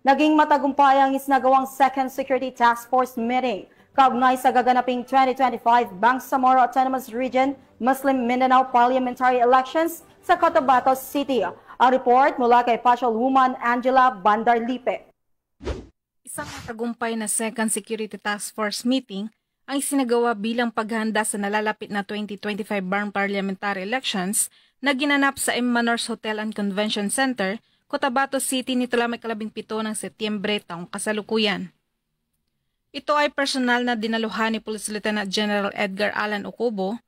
Naging matagumpay ang isinagawang Second Security Task Force meeting kaugnay sa gaganaping 2025 Bangsamoro Autonomous Region Muslim Mindanao Parliamentary Elections sa Cotabato City. Ang report mula kay Patrolwoman Angela Bandarlipe. Isang matagumpay na Second Security Task Force meeting ang isinagawa bilang paghahanda sa nalalapit na 2025 BARM Parliamentary Elections na ginanap sa M. Manors Hotel and Convention Center, Cotabato City nito lamang 17 ng Setyembre taong kasalukuyan. Ito ay personal na dinaluhan ni Police Lieutenant General Edgar Alan Ocobo,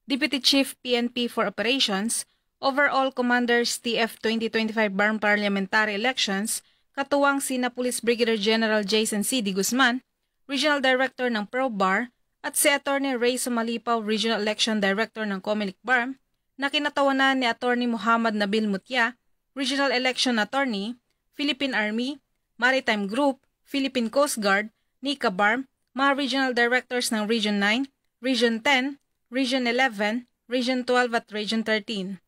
Deputy Chief PNP for Operations, Overall Commanders TF 2025 BARM Parliamentary Elections, katuwang sina Police Brigadier General Jason C. D. Guzman, Regional Director ng ProBAR, at si Attorney Ray Sumalipaw, Regional Election Director ng COMELEC BARM, na kinatawanan ni Attorney Muhammad Nabil Mutya, Regional Election Attorney, Philippine Army, Maritime Group, Philippine Coast Guard, NICA BARM, mga Regional Directors ng Region 9, Region 10, Region 11, Region 12 at Region 13.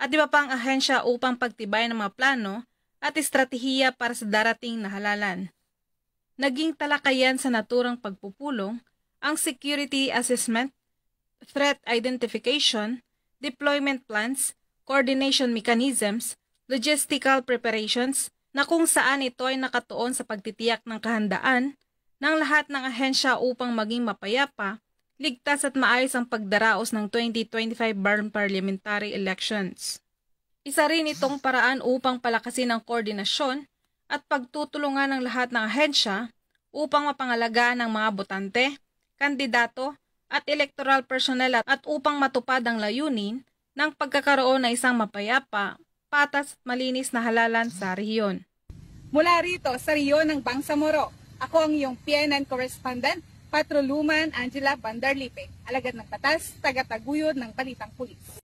At iba pang ahensya upang pagtibayan ng mga plano at estratehiya para sa darating na halalan. Naging talakayan sa naturang pagpupulong ang security assessment, threat identification, deployment plans, coordination mechanisms, logistical preparations na kung saan ito ay nakatuon sa pagtitiyak ng kahandaan ng lahat ng ahensya upang maging mapayapa, ligtas at maayos ang pagdaraos ng 2025 BARM Parliamentary Elections. Isa rin itong paraan upang palakasin ang koordinasyon at pagtutulungan ng lahat ng ahensya upang mapangalagaan ng mga botante, kandidato at electoral personnel at upang matupad ang layunin ng pagkakaroon ng isang mapayapa, patas at malinis na halalan sa rehiyon. Mula rito sa rehiyon ng Bangsamoro, ako ang iyong PNN correspondent, Patrolwoman Angela Bandarlipe, alagad ng batas, tagataguyod ng Balitang Pulis.